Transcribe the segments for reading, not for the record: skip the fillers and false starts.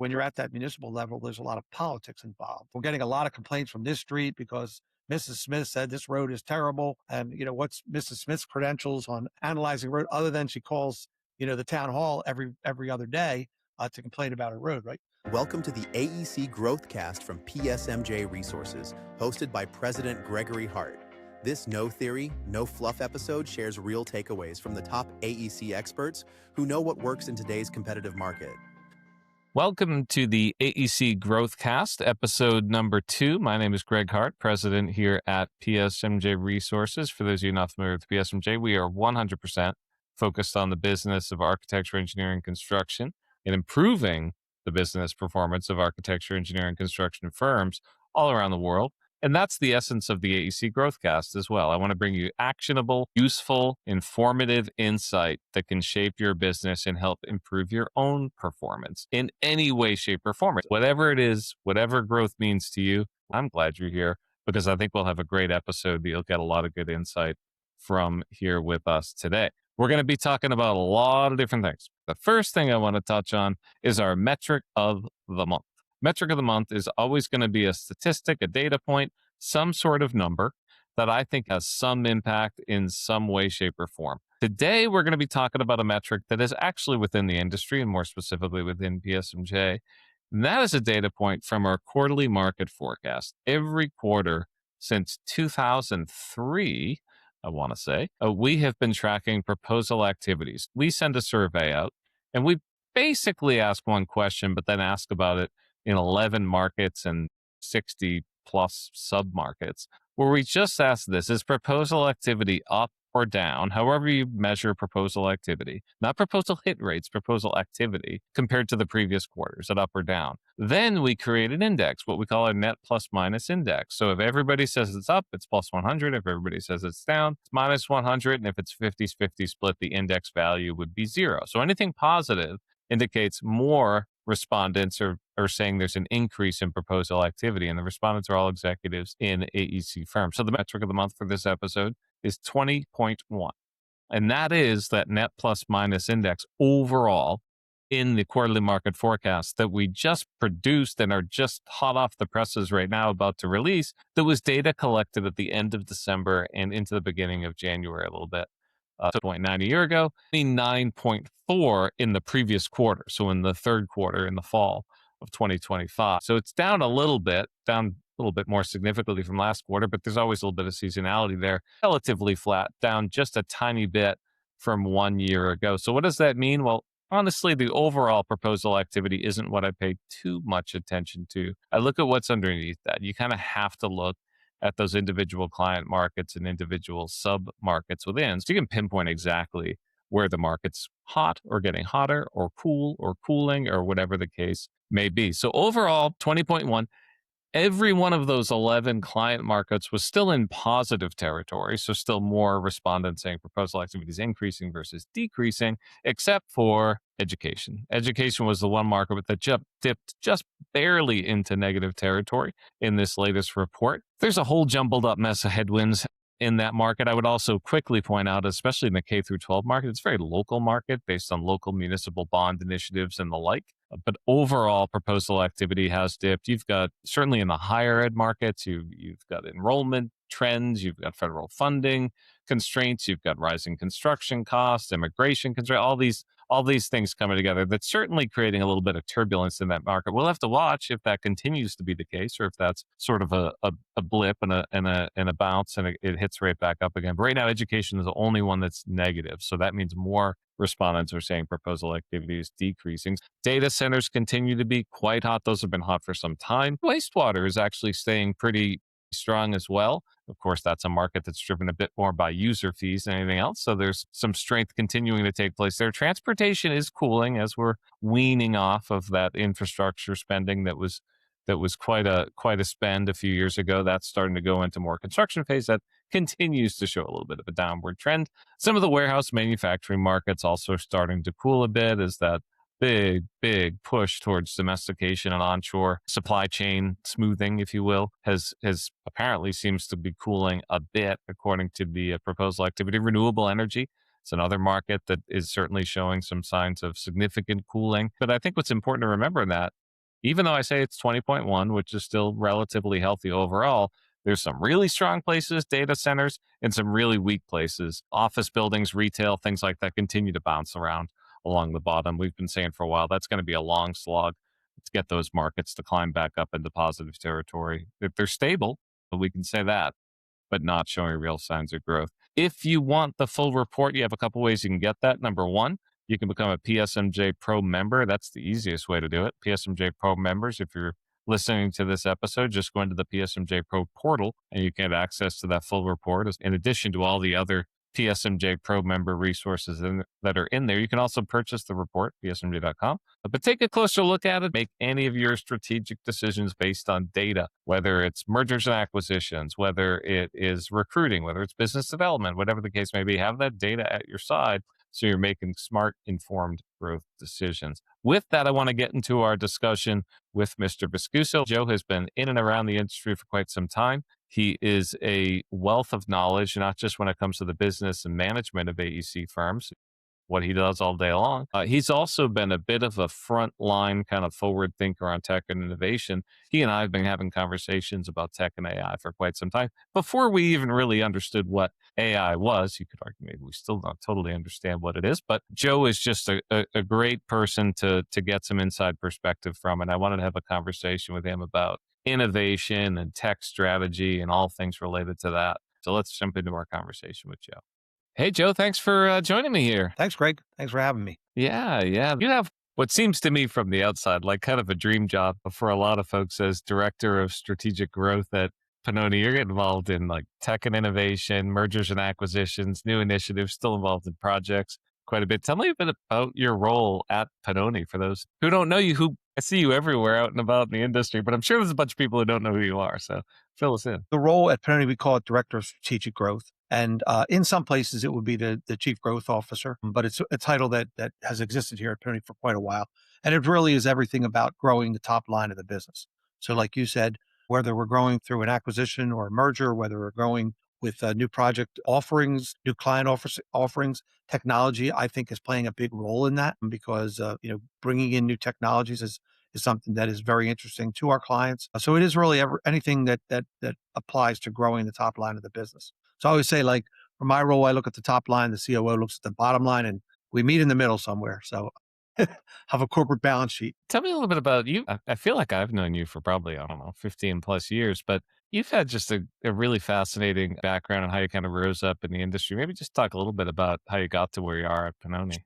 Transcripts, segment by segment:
when you're at that municipal level, there's a lot of politics involved. We're getting a lot of complaints from this street because Mrs. Smith said this road is terrible. And, what's Mrs. Smith's credentials on analyzing road other than she calls, the town hall every other day to complain about a road, right? Welcome to the AEC Growthcast from PSMJ Resources, hosted by President Gregory Hart. This no theory, no fluff episode shares real takeaways from the top AEC experts who know what works in today's competitive market. Welcome to the AEC Growthcast, episode number 2. My name is Greg Hart, president here at PSMJ Resources. For those of you not familiar with PSMJ, we are 100% focused on the business of architecture, engineering, construction, and improving the business performance of architecture, engineering, construction firms all around the world. And that's the essence of the AEC Growthcast as well. I want to bring you actionable, useful, informative insight that can shape your business and help improve your own performance in any way, shape, or form. Whatever it is, whatever growth means to you, I'm glad you're here because I think we'll have a great episode that you'll get a lot of good insight from here with us today. We're going to be talking about a lot of different things. The first thing I want to touch on is our metric of the month. Metric of the month is always going to be a statistic, a data point, some sort of number that I think has some impact in some way, shape, or form. Today, we're going to be talking about a metric that is actually within the industry and more specifically within PSMJ. And that is a data point from our quarterly market forecast. Every quarter since 2003, I want to say, we have been tracking proposal activities. We send a survey out and we basically ask one question, but then ask about it in 11 markets and 60 plus sub-markets, where we just ask this: is proposal activity up or down, however you measure proposal activity, not proposal hit rates, proposal activity, compared to the previous quarters, at up or down. Then we create an index, what we call a net plus minus index. So if everybody says it's up, it's plus 100. If everybody says it's down, it's minus 100. And if it's 50-50 split, the index value would be 0. So anything positive indicates more respondents are saying there's an increase in proposal activity, and the respondents are all executives in AEC firms. So the metric of the month for this episode is 20.1, and that is that net plus minus index overall in the quarterly market forecast that we just produced and are just hot off the presses right now about to release. That was data collected at the end of December and into the beginning of January a little bit. 2.9 a year ago, 9.4 in the previous quarter. So in the third quarter, in the fall of 2025. So it's down a little bit more significantly from last quarter, but there's always a little bit of seasonality there. Relatively flat, down just a tiny bit from 1 year ago. So what does that mean? Well, honestly, the overall proposal activity isn't what I pay too much attention to. I look at what's underneath that. You kind of have to look at those individual client markets and individual sub markets within. So you can pinpoint exactly where the market's hot or getting hotter or cool or cooling or whatever the case may be. So overall, 20.1, every one of those 11 client markets was still in positive territory. So still more respondents saying proposal activity is increasing versus decreasing, except for education. Education was the one market that dipped just barely into negative territory in this latest report. There's a whole jumbled up mess of headwinds in that market. I would also quickly point out, especially in the K through 12 market, it's a very local market based on local municipal bond initiatives and the like. But overall proposal activity has dipped. You've got, certainly in the higher ed markets, you've got enrollment trends, you've got federal funding constraints, you've got rising construction costs, immigration constraints, all these things coming together. That's certainly creating a little bit of turbulence in that market. We'll have to watch if that continues to be the case, or if that's sort of a blip and a bounce and it hits right back up again. But right now, education is the only one that's negative. So that means more respondents are saying proposal activity is decreasing. Data centers continue to be quite hot. Those have been hot for some time. Wastewater is actually staying pretty strong as well. Of course, that's a market that's driven a bit more by user fees than anything else. So there's some strength continuing to take place there. Transportation is cooling as we're weaning off of that infrastructure spending that was quite a spend a few years ago. That's starting to go into more construction phase. That continues to show a little bit of a downward trend. Some of the warehouse manufacturing markets also starting to cool a bit as that big push towards domestication and onshore supply chain smoothing, if you will, has apparently seems to be cooling a bit according to the proposal activity. Renewable energy, it's another market that is certainly showing some signs of significant cooling. But I think what's important to remember in that Even though I say it's 20.1, which is still relatively healthy overall, there's some really strong places, data centers, and some really weak places. Office buildings, retail, things like that continue to bounce around along the bottom. We've been saying for a while that's going to be a long slog to get those markets to climb back up into positive territory. If they're stable, we can say that, but not showing real signs of growth. If you want the full report, you have a couple ways you can get that. Number one, you can become a PSMJ Pro member. That's the easiest way to do it. PSMJ Pro members, if you're listening to this episode, just go into the PSMJ Pro portal and you can get access to that full report in addition to all the other PSMJ Pro member resources that are in there. You can also purchase the report, psmj.com. But take a closer look at it. Make any of your strategic decisions based on data, whether it's mergers and acquisitions, whether it is recruiting, whether it's business development, whatever the case may be. Have that data at your side so you're making smart, informed growth decisions. With that, I want to get into our discussion with Mr. Viscuso. Joe has been in and around the industry for quite some time. He is a wealth of knowledge, not just when it comes to the business and management of AEC firms, what he does all day long. He's also been a bit of a frontline kind of forward thinker on tech and innovation. He and I have been having conversations about tech and AI for quite some time before we even really understood what AI was. You could argue maybe we still don't totally understand what it is, but Joe is just a great person to get some inside perspective from. And I wanted to have a conversation with him about innovation and tech strategy and all things related to that. So let's jump into our conversation with Joe. Hey, Joe, thanks for joining me here. Thanks, Greg. Thanks for having me. Yeah. You have what seems to me from the outside like kind of a dream job for a lot of folks as director of strategic growth at Pennoni. You're getting involved in like tech and innovation, mergers and acquisitions, new initiatives, still involved in projects quite a bit. Tell me a bit about your role at Pennoni for those who don't know you, who I see you everywhere out and about in the industry, but I'm sure there's a bunch of people who don't know who you are. So fill us in. The role at Pennoni, we call it Director of Strategic Growth. And in some places, it would be the Chief Growth Officer, but it's a title that has existed here at Pennoni for quite a while. And it really is everything about growing the top line of the business. So like you said, whether we're growing through an acquisition or a merger, whether we're growing with new project offerings, new client offerings, technology, I think is playing a big role in that because, bringing in new technologies is something that is very interesting to our clients. So it is really anything that applies to growing the top line of the business. So I always say, like, for my role, I look at the top line, the COO looks at the bottom line, and we meet in the middle somewhere. So have a corporate balance sheet. Tell me a little bit about you. I feel like I've known you for probably, I don't know, 15 plus years, but you've had just a really fascinating background on how you kind of rose up in the industry. Maybe just talk a little bit about how you got to where you are at Pennoni.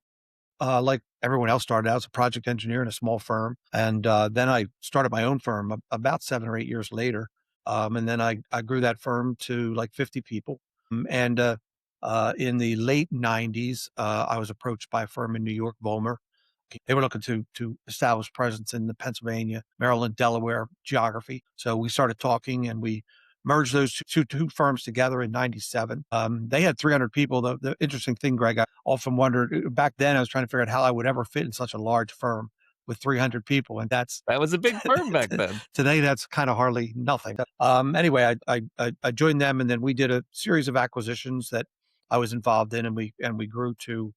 Like everyone else, started out as a project engineer in a small firm. And then I started my own firm about 7 or 8 years later. And then I grew that firm to like 50 people. And in the late 90s, I was approached by a firm in New York, Volmer. They were looking to establish presence in the Pennsylvania, Maryland, Delaware geography. So we started talking and we merged those two firms together in 97. They had 300 people. The interesting thing, Greg, I often wondered back then, I was trying to figure out how I would ever fit in such a large firm with 300 people. And that was a big firm back then. Today, that's kind of hardly nothing. Anyway, I joined them, and then we did a series of acquisitions that I was involved in, and we grew to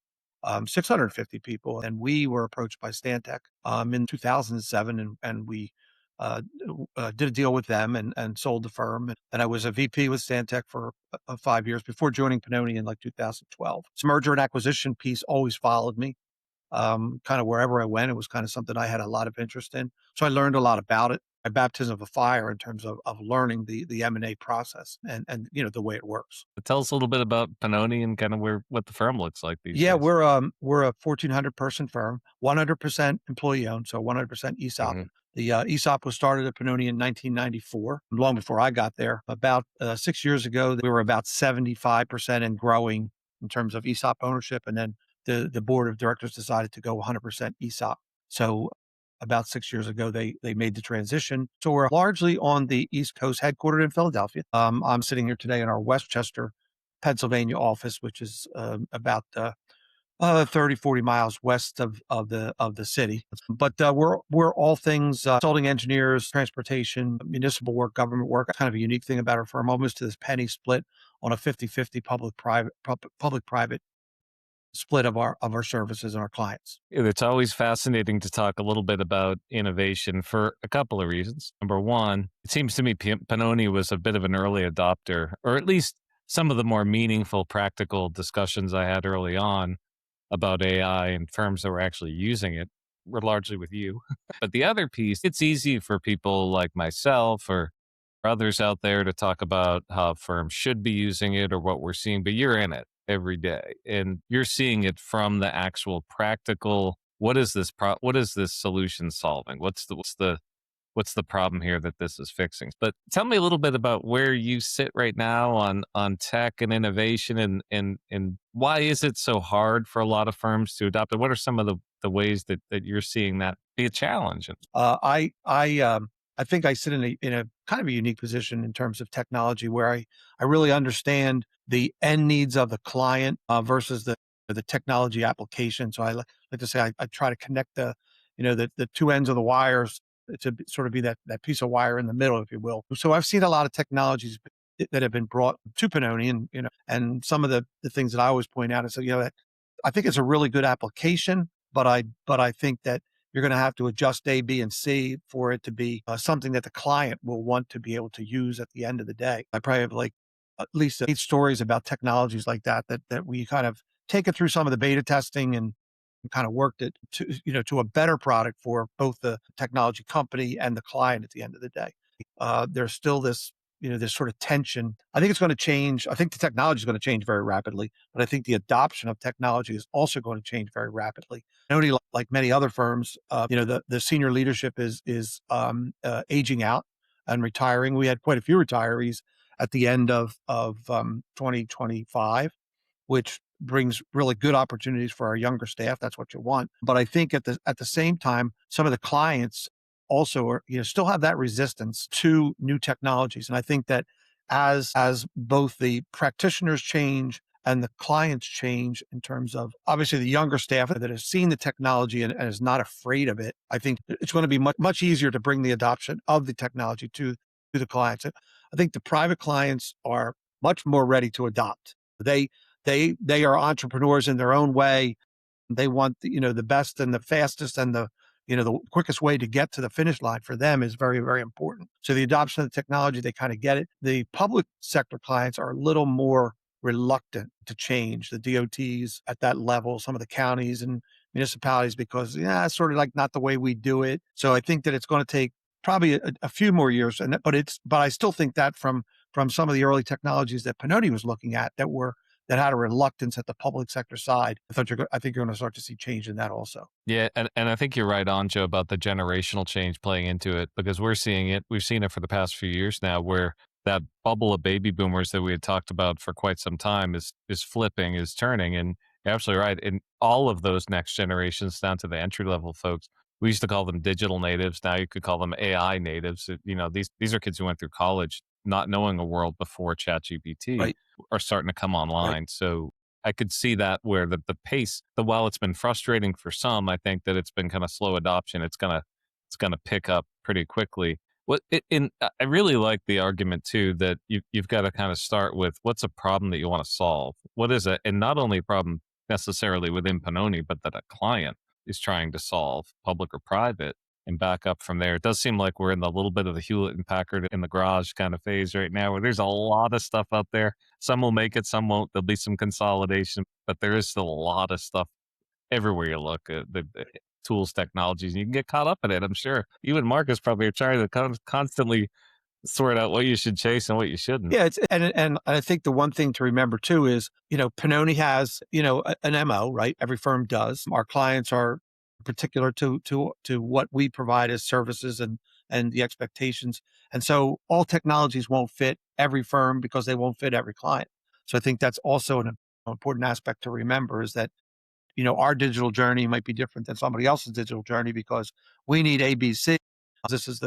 650 people. And we were approached by Stantec in 2007, and we did a deal with them and sold the firm. And I was a VP with Stantec for 5 years before joining Pennoni in like 2012. This merger and acquisition piece always followed me. Kind of wherever I went, it was kind of something I had a lot of interest in. So I learned a lot about it. My baptism of fire in terms of learning the M&A process and the way it works. Tell us a little bit about Pennoni and kind of what the firm looks like these days. We're a 1,400 person firm, 100% employee owned, so 100% ESOP. Mm-hmm. The ESOP was started at Pennoni in 1994, long before I got there. About 6 years ago, we were about 75% and growing in terms of ESOP ownership, and then the board of directors decided to go 100% ESOP. So about 6 years ago, they made the transition. So we're largely on the East Coast, headquartered in Philadelphia. I'm sitting here today in our Westchester, Pennsylvania office, which is about 30, 40 miles west of the city. But we're all things consulting engineers, transportation, municipal work, government work. Kind of a unique thing about our firm, almost to this penny split on a 50-50 public-private split of our services and our clients. It's always fascinating to talk a little bit about innovation for a couple of reasons. Number one, it seems to me Pennoni was a bit of an early adopter, or at least some of the more meaningful, practical discussions I had early on about AI and firms that were actually using it were largely with you. But the other piece, it's easy for people like myself or others out there to talk about how firms should be using it or what we're seeing, but you're in it every day and you're seeing it from the actual practical. What is this solution solving? What's the problem here that this is fixing? But tell me a little bit about where you sit right now on tech and innovation, and why is it so hard for a lot of firms to adopt it? What are some of the ways that you're seeing that be a challenge? I think I sit in a kind of a unique position in terms of technology where I really understand the end needs of the client versus the technology application. So I like to say I try to connect the two ends of the wires to sort of be that piece of wire in the middle, if you will. So I've seen a lot of technologies that have been brought to Pennoni, and some of the things that I always point out is that I think it's a really good application, but I think that you're going to have to adjust A, B, and C for it to be something that the client will want to be able to use at the end of the day. I probably have like at least 8 stories about technologies like that we kind of take it through some of the beta testing and kind of worked it to a better product for both the technology company and the client at the end of the day. There's still this sort of tension. I think it's going to change. I think the technology is going to change very rapidly, but I think the adoption of technology is also going to change very rapidly. Only like many other firms, the senior leadership is aging out and retiring. We had quite a few retirees at the end of 2025, which brings really good opportunities for our younger staff. That's what you want. But I think at the same time, some of the clients also are, still have that resistance to new technologies. And I think that as both the practitioners change and the clients change in terms of obviously the younger staff that has seen the technology and is not afraid of it, I think it's going to be much easier to bring the adoption of the technology to the clients. I think the private clients are much more ready to adopt. They are entrepreneurs in their own way. They want the best and the fastest and the quickest way to get to the finish line for them is very, very important. So the adoption of the technology, they kind of get it. The public sector clients are a little more reluctant to change, the DOTs at that level, some of the counties and municipalities, because it's sort of like not the way we do it. So I think that it's going to take probably a few more years, but I still think that from some of the early technologies that Pennoni was looking at that had a reluctance at the public sector side. I think you're going to start to see change in that also. Yeah, and I think you're right on, Joe, about the generational change playing into it, because we're seeing it. We've seen it for the past few years now, where that bubble of baby boomers that we had talked about for quite some time is flipping, is turning. And you're absolutely right. In all of those next generations, down to the entry level folks, we used to call them digital natives. Now you could call them AI natives. These are kids who went through college not knowing a world before ChatGPT. Right. Are starting to come online. Right. So I could see that where the pace, while it's been frustrating for some, I think that it's been kind of slow adoption. It's gonna pick up pretty quickly. I really like the argument too that you've got to kind of start with what's a problem that you want to solve. What is it, and not only a problem necessarily within Pennoni, but that a client is trying to solve, public or private, and back up from there. It does seem like we're in the little bit of the Hewlett and Packard in the garage kind of phase right now, where there's a lot of stuff out there. Some will make it, some won't. There'll be some consolidation, but there is still a lot of stuff everywhere you look at the tools, technologies, and you can get caught up in it. I'm sure you and Marcus probably are trying to constantly sort out what you should chase and what you shouldn't. Yeah, and I think the one thing to remember too is, Pennoni has, an MO, right? Every firm does. Our clients are particular to what we provide as services and the expectations. And so all technologies won't fit every firm because they won't fit every client. So I think that's also an important aspect to remember is that, our digital journey might be different than somebody else's digital journey because we need ABC. This is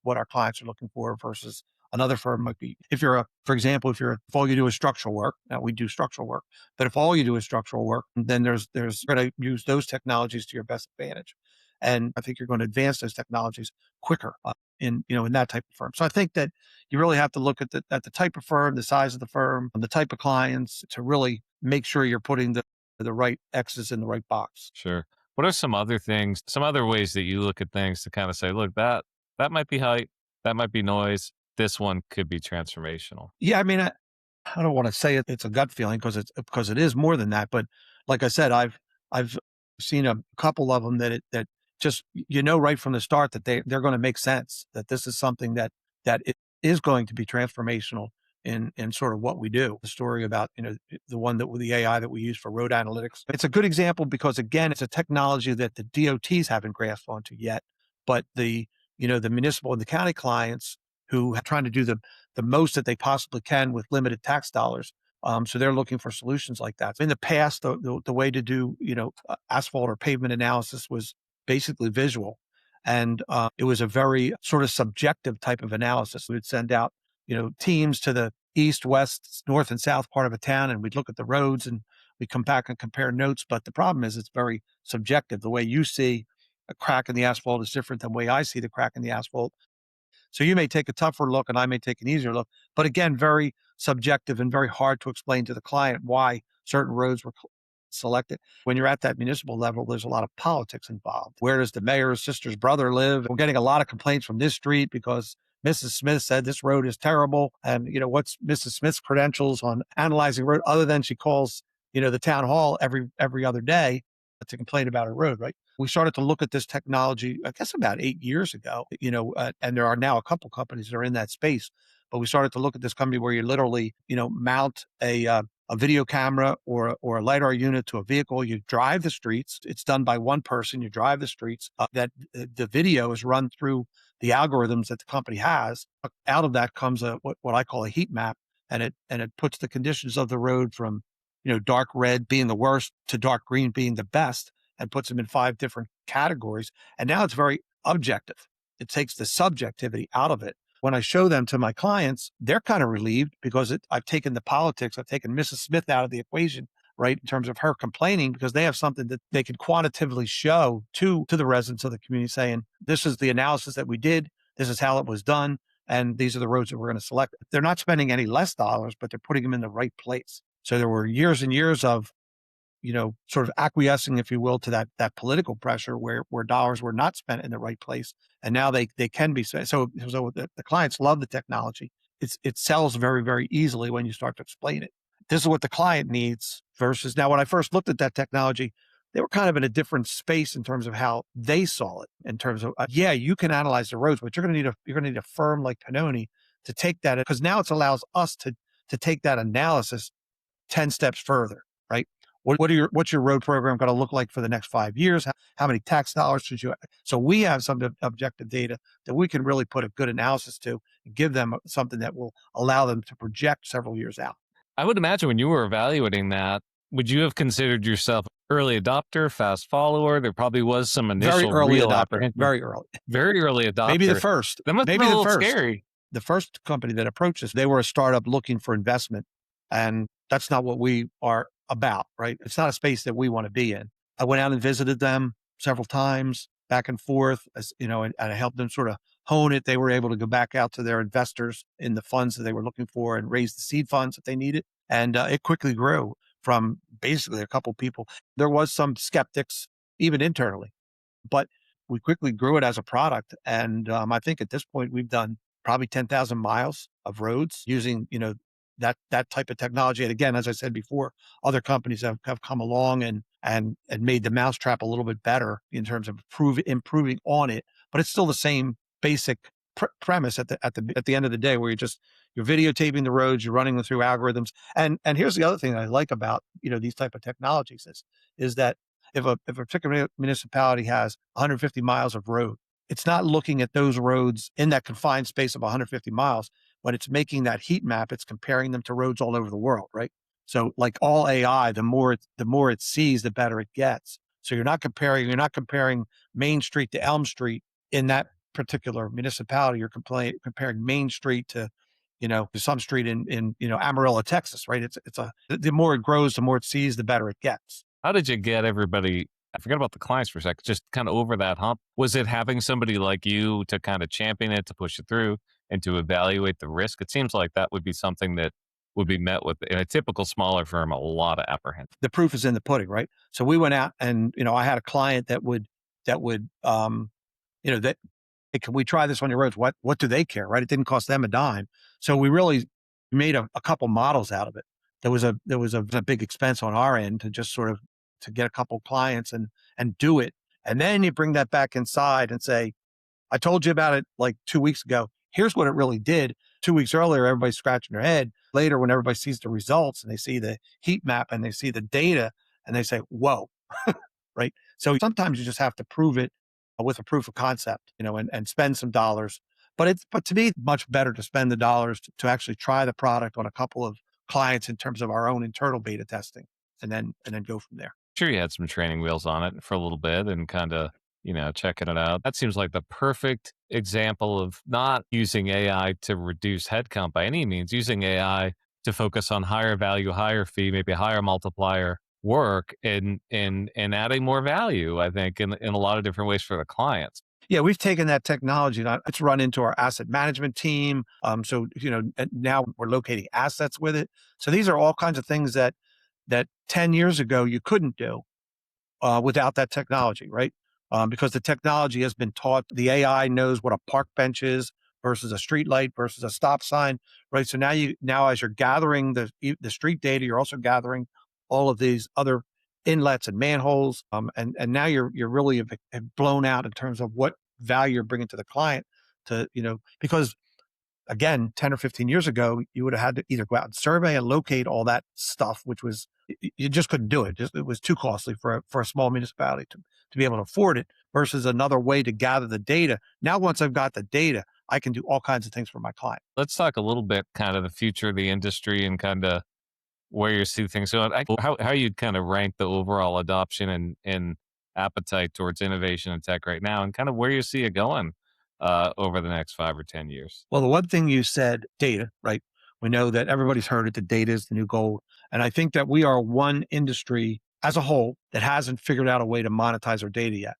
what our clients are looking for versus another firm might be. If if all you do is structural work, now we do structural work, but if all you do is structural work, then there's going to use those technologies to your best advantage. And I think you're going to advance those technologies quicker in that type of firm. So I think that you really have to look at the type of firm, the size of the firm, the type of clients to really make sure you're putting the the right X's in the right box. Sure. What are some other things, some other ways that you look at things to kind of say, look, that might be height, that might be noise. This one could be transformational. Yeah, I mean, I don't want to say it's a gut feeling because it is more than that. But like I said, I've seen a couple of them that just right from the start that they're going to make sense. That this is something that it is going to be transformational in sort of what we do. The story about the one that with the AI that we use for road analytics. It's a good example because again, it's a technology that the DOTs haven't grasped onto yet, but the municipal and the county clients who are trying to do the most that they possibly can with limited tax dollars. So they're looking for solutions like that. In the past, the way to do, asphalt or pavement analysis was basically visual. And it was a very sort of subjective type of analysis. We'd send out, teams to the east, west, north, and south part of a town, and we'd look at the roads and we come back and compare notes. But the problem is it's very subjective. The way you see a crack in the asphalt is different than the way I see the crack in the asphalt. So you may take a tougher look and I may take an easier look, but again, very subjective and very hard to explain to the client why certain roads were selected. When you're at that municipal level, there's a lot of politics involved. Where does the mayor's sister's brother live? We're getting a lot of complaints from this street because Mrs. Smith said this road is terrible. And, what's Mrs. Smith's credentials on analyzing road other than she calls, the town hall every other day to complain about a road, right? We started to look at this technology, I guess about 8 years ago, and there are now a couple companies that are in that space. But we started to look at this company where you literally, mount a video camera or a LiDAR unit to a vehicle. You drive the streets. It's done by one person. You drive the streets. That the video is run through the algorithms that the company has. Out of that comes what I call a heat map, and it puts the conditions of the road from dark red being the worst to dark green being the best, and puts them in 5 different categories. And now it's very objective. It takes the subjectivity out of it. When I show them to my clients, they're kind of relieved because I've taken the politics, I've taken Mrs. Smith out of the equation, right? In terms of her complaining, because they have something that they can quantitatively show to the residents of the community saying, this is the analysis that we did. This is how it was done. And these are the roads that we're going to select. They're not spending any less dollars, but they're putting them in the right place. So there were years and years of, sort of acquiescing, if you will, to that political pressure where dollars were not spent in the right place. And now they can be spent. So the clients love the technology. It sells very, very easily when you start to explain it. This is what the client needs versus now when I first looked at that technology, they were kind of in a different space in terms of how they saw it in terms of, you can analyze the roads, but you're going to need a firm like Pennoni to take that, because now it allows us to take that analysis 10 steps further, right? What's your road program going to look like for the next 5 years? How many tax dollars should you? So we have some objective data that we can really put a good analysis to and give them something that will allow them to project several years out. I would imagine when you were evaluating that, would you have considered yourself early adopter, fast follower? There probably was some initial very early real adopter, apprehension. very early adopter. maybe the first. That must maybe be a the little first. scary. The first company that approached us, they were a startup looking for investment, and that's not what we are about, right? It's not a space that we want to be in. I went out and visited them several times, back and forth, and I helped them sort of hone it. They were able to go back out to their investors in the funds that they were looking for and raise the seed funds that they needed. And it quickly grew from basically a couple people. There was some skeptics, even internally, but we quickly grew it as a product. And I think at this point, we've done probably 10,000 miles of roads using, that type of technology. And again, as I said before, other companies have come along and made the mousetrap a little bit better in terms of improving on it. But it's still the same basic premise at the end of the day, where you're videotaping the roads, you're running them through algorithms. And here's the other thing that I like about these type of technologies is that if a particular municipality has 150 miles of road, it's not looking at those roads in that confined space of 150 miles. When it's making that heat map, it's comparing them to roads all over the world, right? So like all AI, the more it sees, the better it gets. So you're not comparing Main Street to Elm Street in that particular municipality. You're comparing Main Street to some street in Amarillo, Texas, right? The more it grows, the more it sees, the better it gets. How did you get everybody? I forget about the clients for a second, just kind of over that hump. Was it having somebody like you to kind of champion it, to push it through, and to evaluate the risk? It seems like that would be something that would be met with, in a typical smaller firm, a lot of apprehension. The proof is in the pudding, right? So we went out and, I had a client that hey, can we try this on your roads? What do they care, right? It didn't cost them a dime. So we really made a couple models out of it. There was a big expense on our end to just sort of to get a couple clients and do it. And then you bring that back inside and say, I told you about it like 2 weeks ago. Here's what it really did. 2 weeks earlier, everybody's scratching their head. Later, when everybody sees the results and they see the heat map and they see the data and they say, whoa, right? So sometimes you just have to prove it with a proof of concept, and spend some dollars. But to me, it's much better to spend the dollars to actually try the product on a couple of clients in terms of our own internal beta testing and then go from there. Sure, you had some training wheels on it for a little bit and kind of, checking it out. That seems like the perfect example of not using AI to reduce headcount by any means, using AI to focus on higher value, higher fee, maybe higher multiplier work and adding more value, I think, in a lot of different ways for the clients. Yeah, we've taken that technology and it's run into our asset management team. So now we're locating assets with it. So these are all kinds of things that 10 years ago you couldn't do without that technology, right? Because the technology has been taught. The AI knows what a park bench is versus a street light versus a stop sign, right? So now as you're gathering the street data, you're also gathering all of these other inlets and manholes, and now you're really have blown out in terms of what value you're bringing to the client. Because again, 10 or 15 years ago, you would have had to either go out and survey and locate all that stuff, which was, you just couldn't do it. It was too costly for a small municipality to be able to afford it versus another way to gather the data. Now, once I've got the data, I can do all kinds of things for my client. Let's talk a little bit kind of the future of the industry and kind of where you see things going. How you'd kind of rank the overall adoption and appetite towards innovation and tech right now, and kind of where you see it going over the next 5 or 10 years. Well, the one thing you said, data, right? We know that everybody's heard it. The data is the new gold. And I think that we are one industry as a whole that hasn't figured out a way to monetize our data yet.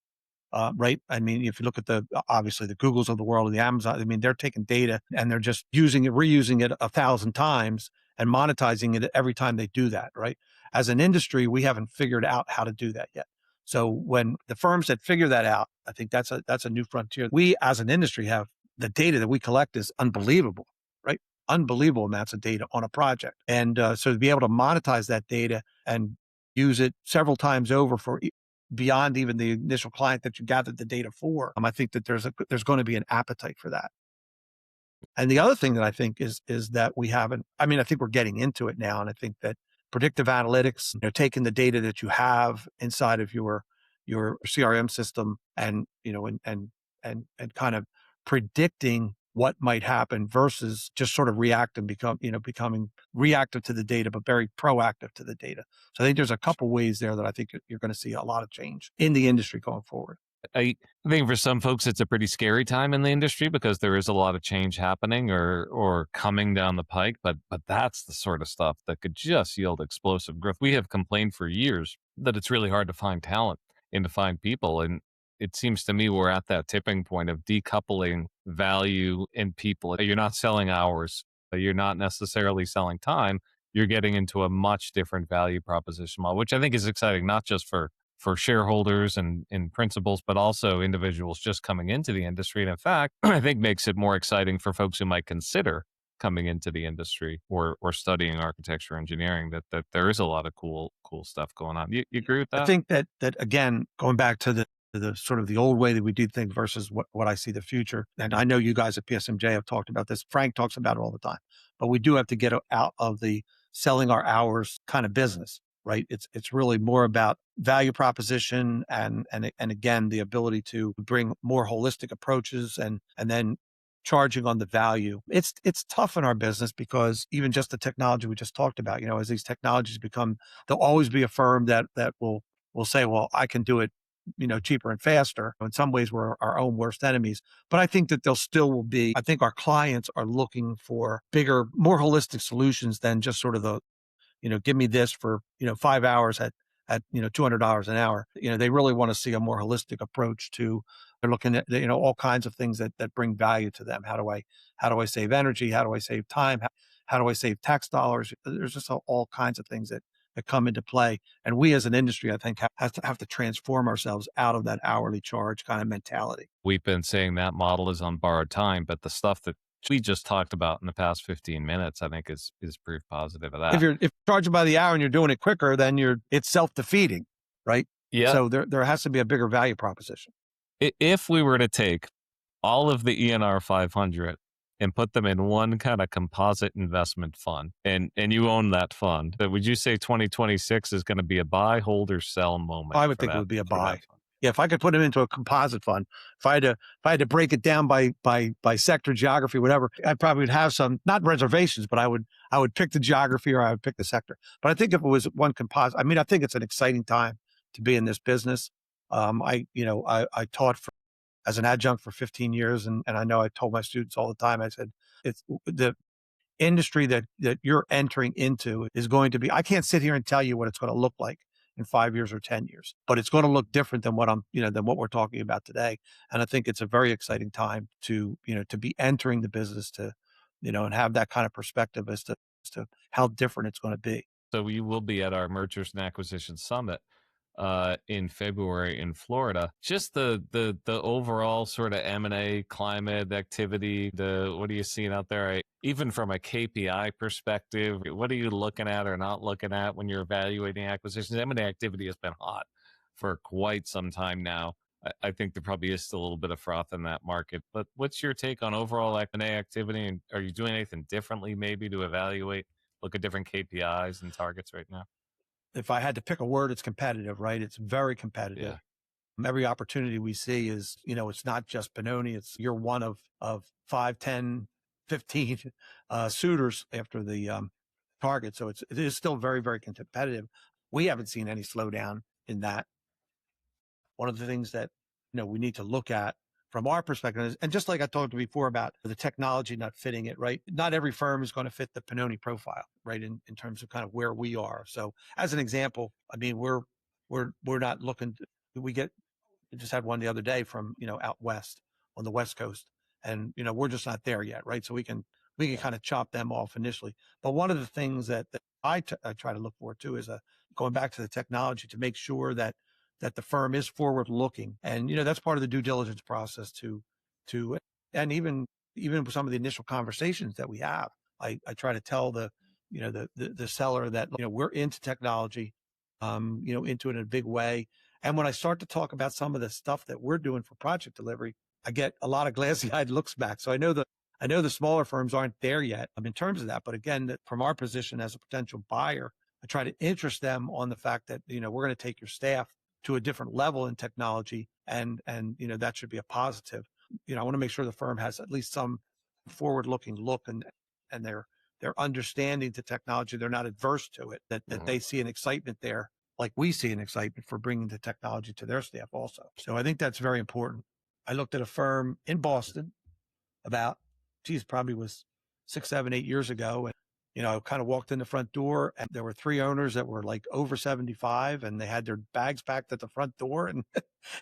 Right? I mean, if you look at obviously the Googles of the world and the Amazon, I mean, they're taking data and they're just using it, reusing it 1,000 times and monetizing it every time they do that, right? As an industry, we haven't figured out how to do that yet. So when the firms that figure that out, I think that's a new frontier. We as an industry have the data that we collect is unbelievable, right? Unbelievable amounts of data on a project. And so to be able to monetize that data and use it several times over for beyond even the initial client that you gathered the data for, I think that there's going to be an appetite for that. And the other thing that I think is that we haven't, I think we're getting into it now. And I think that predictive analytics, taking the data that you have inside of your CRM system and, and kind of predicting what might happen versus just sort of becoming reactive to the data, but very proactive to the data. So I think there's a couple ways there that I think you're going to see a lot of change in the industry going forward. I think for some folks, it's a pretty scary time in the industry because there is a lot of change happening or coming down the pike. But that's the sort of stuff that could just yield explosive growth. We have complained for years that it's really hard to find talent and to find people. And it seems to me we're at that tipping point of decoupling value in people. You're not selling hours. You're not necessarily selling time. You're getting into a much different value proposition model, which I think is exciting, not just for shareholders and principals, but also individuals just coming into the industry. And in fact, I think makes it more exciting for folks who might consider coming into the industry or studying architecture or engineering, that there is a lot of cool stuff going on. You agree with that? I think that again, going back to the sort of the old way that we do things versus what I see the future. And I know you guys at PSMJ have talked about this. Frank talks about it all the time, but we do have to get out of the selling our hours kind of business, right? It's really more about value proposition and again, the ability to bring more holistic approaches and then charging on the value. It's tough in our business because even just the technology we just talked about, as these technologies become, there'll always be a firm that will say, well, I can do it, cheaper and faster. In some ways, we're our own worst enemies. But I think that I think our clients are looking for bigger, more holistic solutions than just sort of the, give me this for, 5 hours at $200 an hour. They really want to see a more holistic approach to, they're looking at, all kinds of things that bring value to them. How do I save energy? How do I save time? how do I save tax dollars? There's just all kinds of things that come into play. And we as an industry, I think, have to transform ourselves out of that hourly charge kind of mentality. We've been saying that model is on borrowed time, but the stuff that we just talked about in the past 15 minutes, I think is proof positive of that. If you're charging by the hour and you're doing it quicker, then it's self-defeating, right? Yeah. So there has to be a bigger value proposition. If we were to take all of the ENR 500 and put them in one kind of composite investment fund, and you own that fund, but would you say 2026 is going to be a buy, hold, or sell moment? I would think it would be a buy. Yeah, if I could put them into a composite fund, if I had to break it down by sector, geography, whatever, I probably would have some, not reservations, but I would pick the geography or I would pick the sector. But I think if it was one composite, I think it's an exciting time to be in this business. I taught as an adjunct for 15 years, and I know I told my students all the time, I said, it's the industry that you're entering into is going to be, I can't sit here and tell you what it's going to look like in 5 years or 10 years, but it's going to look different than what we're talking about today. And I think it's a very exciting time to be entering the business, to, and have that kind of perspective as to how different it's going to be. So we will be at our Mergers and Acquisitions Summit in February in Florida. Just the overall sort of M&A climate activity, what are you seeing out there? Even from a KPI perspective, what are you looking at or not looking at when you're evaluating acquisitions? M&A activity has been hot for quite some time now. I think there probably is still a little bit of froth in that market, but what's your take on overall M&A activity? And are you doing anything differently maybe to look at different KPIs and targets right now? If I had to pick a word, it's competitive, right? It's very competitive. Yeah. Every opportunity we see is, it's not just Pennoni. You're one of 5, 10, 15 suitors after the target. So it is still very, very competitive. We haven't seen any slowdown in that. One of the things that, we need to look at from our perspective is, and just like I talked before about the technology not fitting it, right? Not every firm is going to fit the Pennoni profile, right? In terms of kind of where we are. So as an example, we're not looking, we just had one the other day from, out west on the West Coast, and, we're just not there yet, right? So we can kind of chop them off initially. But one of the things that I try to look for too is going back to the technology to make sure that the firm is forward looking. And, that's part of the due diligence process and even with some of the initial conversations that we have, I try to tell the seller that, we're into technology, into it in a big way. And when I start to talk about some of the stuff that we're doing for project delivery, I get a lot of glassy eyed looks back. So I know the smaller firms aren't there yet in terms of that. But again, from our position as a potential buyer, I try to interest them on the fact that, we're going to take your staff to a different level in technology, and that should be a positive. I want to make sure the firm has at least some forward-looking look, and they're understanding to technology. They're not adverse to it. That they see an excitement there, like we see an excitement for bringing the technology to their staff also. So I think that's very important. I looked at a firm in Boston about, probably was 6, 7, 8 years ago, and I kind of walked in the front door, and there were 3 owners that were like over 75, and they had their bags packed at the front door, and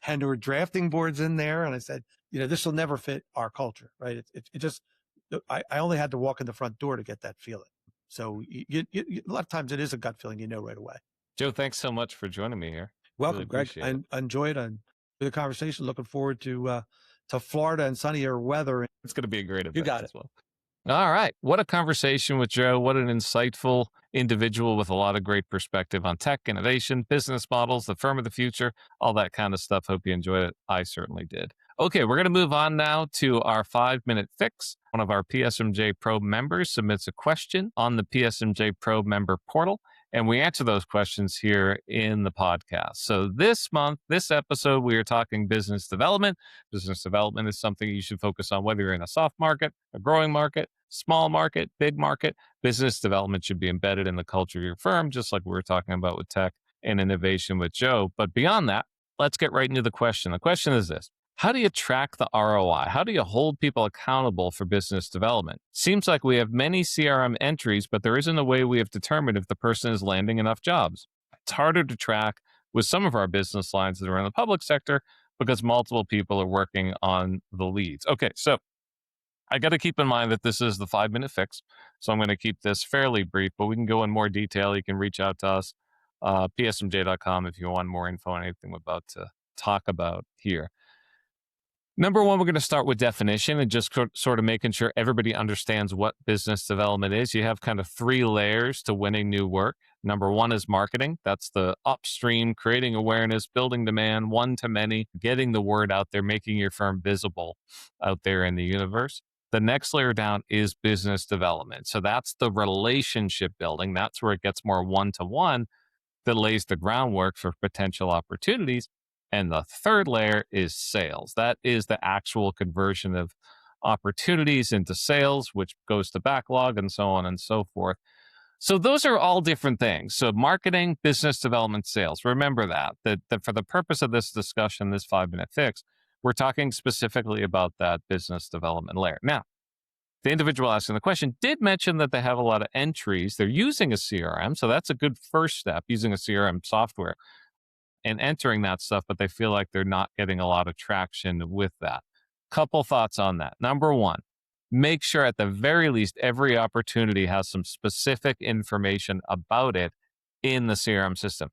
and there were drafting boards in there. And I said, this will never fit our culture, right? It just, I only had to walk in the front door to get that feeling. So a lot of times it is a gut feeling, right away. Joe, thanks so much for joining me here. Welcome, Greg. I enjoyed the conversation. Looking forward to Florida and sunnier weather. It's going to be a great event. You got it. As well. All right. What a conversation with Joe. What an insightful individual with a lot of great perspective on tech, innovation, business models, the firm of the future, all that kind of stuff. Hope you enjoyed it. I certainly did. Okay, we're going to move on now to our 5-minute fix. One of our PSMJ Pro members submits a question on the PSMJ Pro member portal, and we answer those questions here in the podcast. So this episode, we are talking business development. Business development is something you should focus on, whether you're in a soft market, a growing market, small market, big market. Business development should be embedded in the culture of your firm, just like we were talking about with tech and innovation with Joe. But beyond that, let's get right into the question. The question is this: how do you track the ROI? How do you hold people accountable for business development? Seems like we have many CRM entries, but there isn't a way we have determined if the person is landing enough jobs. It's harder to track with some of our business lines that are in the public sector because multiple people are working on the leads. Okay, so I got to keep in mind that this is the 5-minute fix. So I'm going to keep this fairly brief, but we can go in more detail. You can reach out to us, psmj.com, if you want more info on anything we're about to talk about here. Number one, we're going to start with definition and just sort of making sure everybody understands what business development is. You have kind of 3 layers to winning new work. Number one is marketing. That's the upstream, creating awareness, building demand, one to many, getting the word out there, making your firm visible out there in the universe. The next layer down is business development. So that's the relationship building. That's where it gets more one-to-one, that lays the groundwork for potential opportunities. And the third layer is sales. That is the actual conversion of opportunities into sales, which goes to backlog and so on and so forth. So those are all different things. So marketing, business development, sales. Remember that for the purpose of this discussion, this 5-minute fix, we're talking specifically about that business development layer. Now, the individual asking the question did mention that they have a lot of entries. They're using a CRM. So that's a good first step, using a CRM software and entering that stuff, but they feel like they're not getting a lot of traction with that. Couple thoughts on that. Number one, make sure at the very least every opportunity has some specific information about it in the CRM system.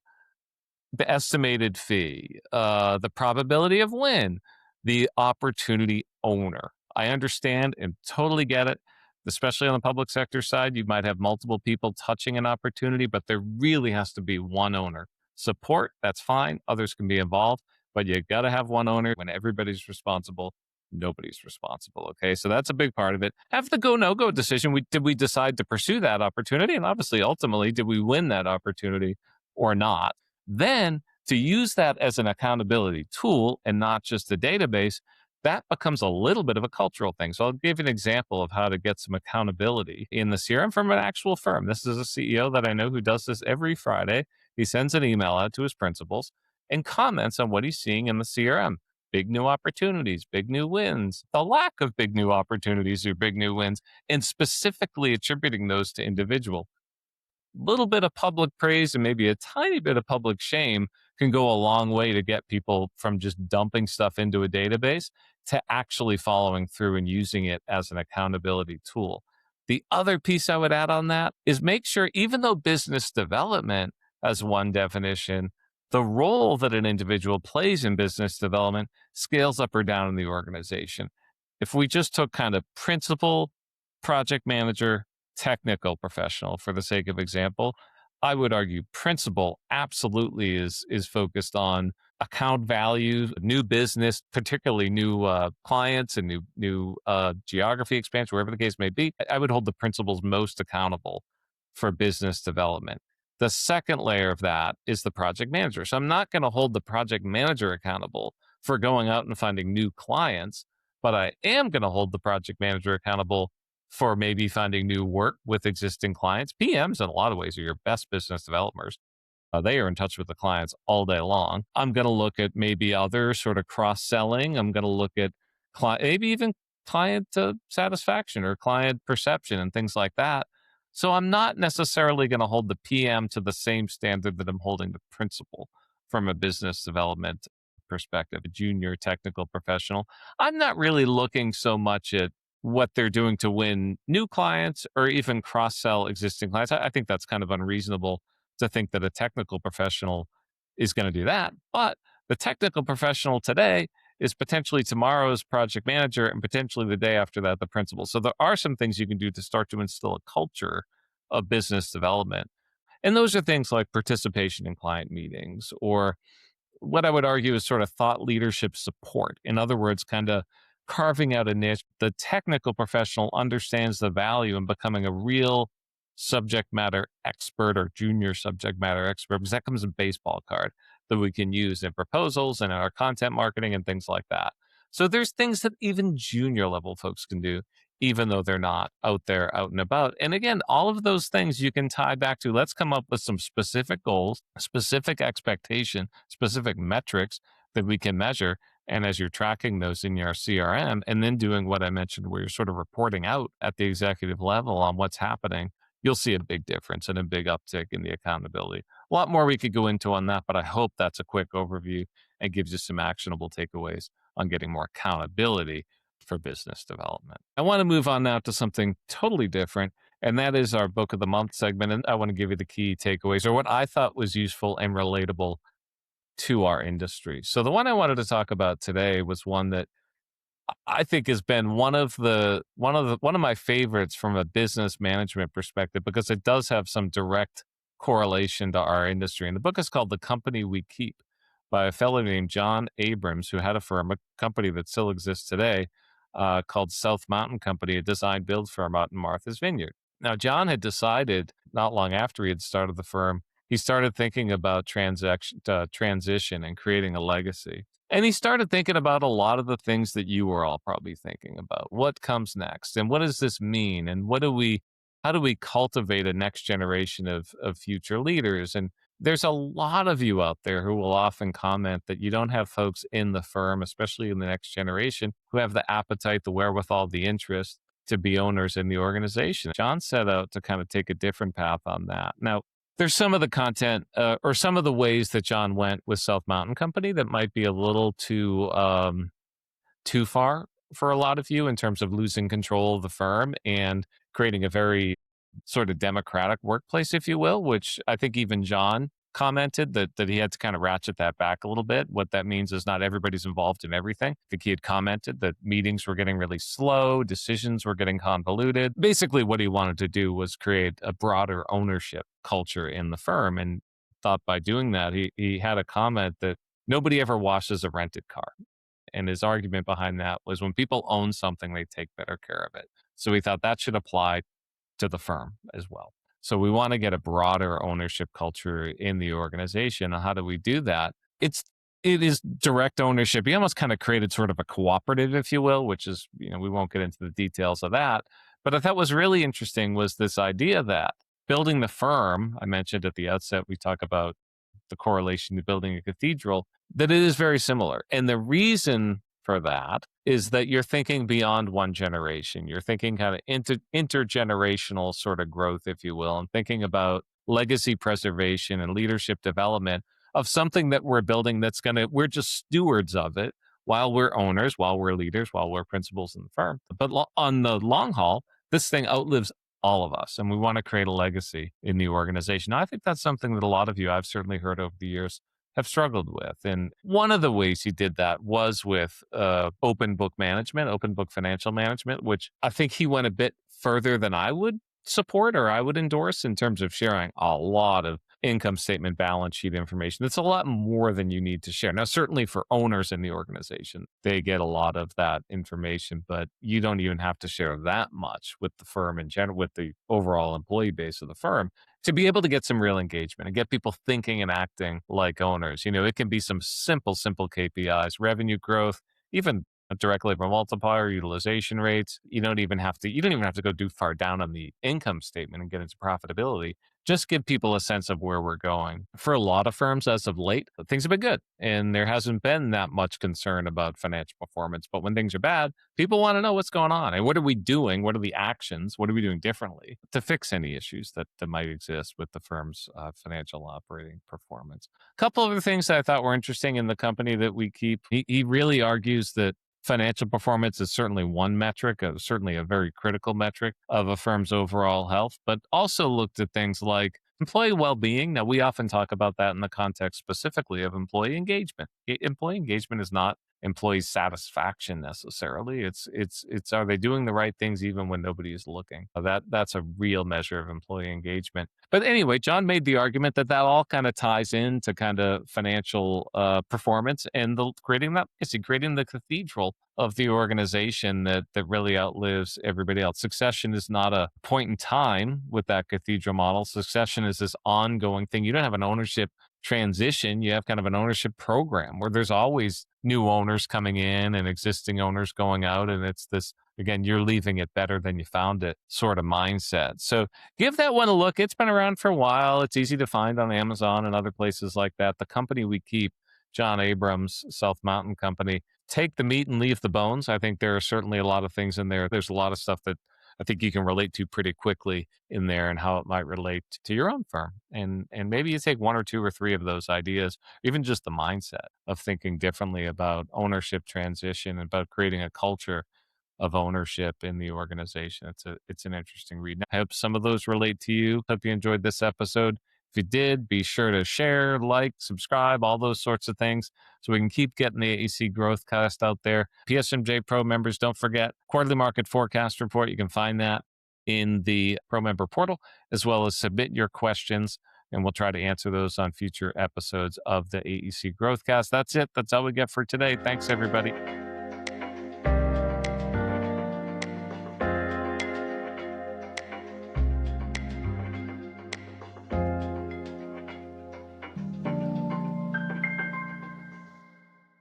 The estimated fee, the probability of win, the opportunity owner. I understand and totally get it, especially on the public sector side. You might have multiple people touching an opportunity, but there really has to be one owner. Support, that's fine. Others can be involved, but you got to have one owner. When everybody's responsible, nobody's responsible. Okay. So that's a big part of it. Have the go, no go decision. Did we decide to pursue that opportunity? And obviously, ultimately, did we win that opportunity or not? Then to use that as an accountability tool and not just a database, that becomes a little bit of a cultural thing. So I'll give you an example of how to get some accountability in the CRM from an actual firm. This is a CEO that I know who does this every Friday. He sends an email out to his principals and comments on what he's seeing in the CRM. Big new opportunities, big new wins, the lack of big new opportunities or big new wins, and specifically attributing those to individual. Little bit of public praise and maybe a tiny bit of public shame can go a long way to get people from just dumping stuff into a database to actually following through and using it as an accountability tool. The other piece I would add on that is make sure, even though business development has one definition, the role that an individual plays in business development scales up or down in the organization. If we just took kind of principal, project manager, technical professional for the sake of example, I would argue principal absolutely is focused on account value, new business, particularly new clients and new geography expansion, wherever the case may be. I would hold the principals most accountable for business development. The second layer of that is the project manager. So I'm not going to hold the project manager accountable for going out and finding new clients, but I am going to hold the project manager accountable for maybe finding new work with existing clients. PMs, in a lot of ways, are your best business developers. They are in touch with the clients all day long. I'm going to look at maybe other sort of cross-selling. I'm going to look at maybe even client satisfaction or client perception and things like that. So I'm not necessarily going to hold the PM to the same standard that I'm holding the principal from a business development perspective, a junior technical professional. I'm not really looking so much at what they're doing to win new clients or even cross-sell existing clients. I think that's kind of unreasonable to think that a technical professional is going to do that. But the technical professional today is potentially tomorrow's project manager and potentially the day after that, the principal. So there are some things you can do to start to instill a culture of business development. And those are things like participation in client meetings, or what I would argue is sort of thought leadership support. In other words, kind of carving out a niche. The technical professional understands the value in becoming a real subject matter expert or junior subject matter expert, because that comes in baseball card that we can use in proposals and in our content marketing and things like that. So there's things that even junior level folks can do, even though they're not out there, out and about. And again, all of those things you can tie back to, let's come up with some specific goals, specific expectation, specific metrics that we can measure. And as you're tracking those in your CRM and then doing what I mentioned, where you're sort of reporting out at the executive level on what's happening, you'll see a big difference and a big uptick in the accountability. A lot more we could go into on that, but I hope that's a quick overview and gives you some actionable takeaways on getting more accountability for business development. I want to move on now to something totally different, and that is our book of the month segment. And I want to give you the key takeaways or what I thought was useful and relatable to our industry. So the one I wanted to talk about today was one that I think has been one of my favorites from a business management perspective, because it does have some direct correlation to our industry. And the book is called The Company We Keep by a fellow named John Abrams, who had a firm, a company that still exists today, called South Mountain Company, a design build firm out in Martha's Vineyard. Now, John had decided not long after he had started the firm, he started thinking about transition and creating a legacy. And he started thinking about a lot of the things that you were all probably thinking about. What comes next? And what does this mean? And how do we cultivate a next generation of future leaders? And there's a lot of you out there who will often comment that you don't have folks in the firm, especially in the next generation, who have the appetite, the wherewithal, the interest to be owners in the organization. John set out to kind of take a different path on that. Now, there's some of the content or some of the ways that John went with South Mountain Company that might be a little too far for a lot of you in terms of losing control of the firm and creating a very sort of democratic workplace, if you will, which I think even John commented that he had to kind of ratchet that back a little bit. What that means is not everybody's involved in everything. I think he had commented that meetings were getting really slow, decisions were getting convoluted. Basically, what he wanted to do was create a broader ownership culture in the firm, and thought by doing that, he had a comment that nobody ever washes a rented car. And his argument behind that was when people own something, they take better care of it. So he thought that should apply to the firm as well. So we want to get a broader ownership culture in the organization. And how do we do that? It is direct ownership. He almost kind of created sort of a cooperative, if you will, which is, we won't get into the details of that. But I thought was really interesting was this idea that building the firm, I mentioned at the outset, we talk about the correlation to building a cathedral, that it is very similar. And the reason for that is that you're thinking beyond one generation. You're thinking kind of intergenerational sort of growth, if you will, and thinking about legacy preservation and leadership development of something that we're building we're just stewards of it while we're owners, while we're leaders, while we're principals in the firm. But on the long haul, this thing outlives all of us, and we want to create a legacy in the organization. I think that's something that a lot of you, I've certainly heard over the years, have struggled with. And one of the ways he did that was with open book management, open book financial management, which I think he went a bit further than I would support or I would endorse in terms of sharing a lot of income statement, balance sheet information. It's a lot more than you need to share. Now, certainly for owners in the organization, they get a lot of that information, but you don't even have to share that much with the firm in general, with the overall employee base of the firm, to be able to get some real engagement and get people thinking and acting like owners. It can be some simple KPIs, revenue growth, even a direct labor multiplier, utilization rates. You don't even have to go too far down on the income statement and get into profitability. Just give people a sense of where we're going. For a lot of firms as of late, things have been good and there hasn't been that much concern about financial performance. But when things are bad, people want to know what's going on and what are we doing? What are the actions? What are we doing differently to fix any issues that might exist with the firm's financial operating performance? A couple of other things that I thought were interesting in the company that we keep. He really argues that financial performance is certainly one metric, certainly a very critical metric of a firm's overall health, but also looked at things like employee well-being. Now, we often talk about that in the context specifically of employee engagement. Employee engagement is not employee satisfaction necessarily. It's are they doing the right things even when nobody is looking? That's a real measure of employee engagement. But anyway, John made the argument that all kind of ties into kind of financial performance and creating the cathedral of the organization that really outlives everybody else. Succession is not a point in time with that cathedral model. Succession is this ongoing thing. You don't have an ownership transition. You have kind of an ownership program where there's always new owners coming in and existing owners going out. And it's this, again, you're leaving it better than you found it sort of mindset. So give that one a look. It's been around for a while. It's easy to find on Amazon and other places like that. The Company We Keep, John Abrams, South Mountain Company. Take the meat and leave the bones. I think there are certainly a lot of things in there. There's a lot of stuff that I think you can relate to pretty quickly in there and how it might relate to your own firm. And maybe you take one or two or three of those ideas, even just the mindset of thinking differently about ownership transition, about creating a culture of ownership in the organization. It's an interesting read. I hope some of those relate to you. Hope you enjoyed this episode. If you did, be sure to share, like, subscribe, all those sorts of things so we can keep getting the AEC Growthcast out there. PSMJ Pro members, don't forget quarterly market forecast report. You can find that in the Pro member portal, as well as submit your questions, and we'll try to answer those on future episodes of the AEC Growthcast. That's it. That's all we get for today. Thanks, everybody.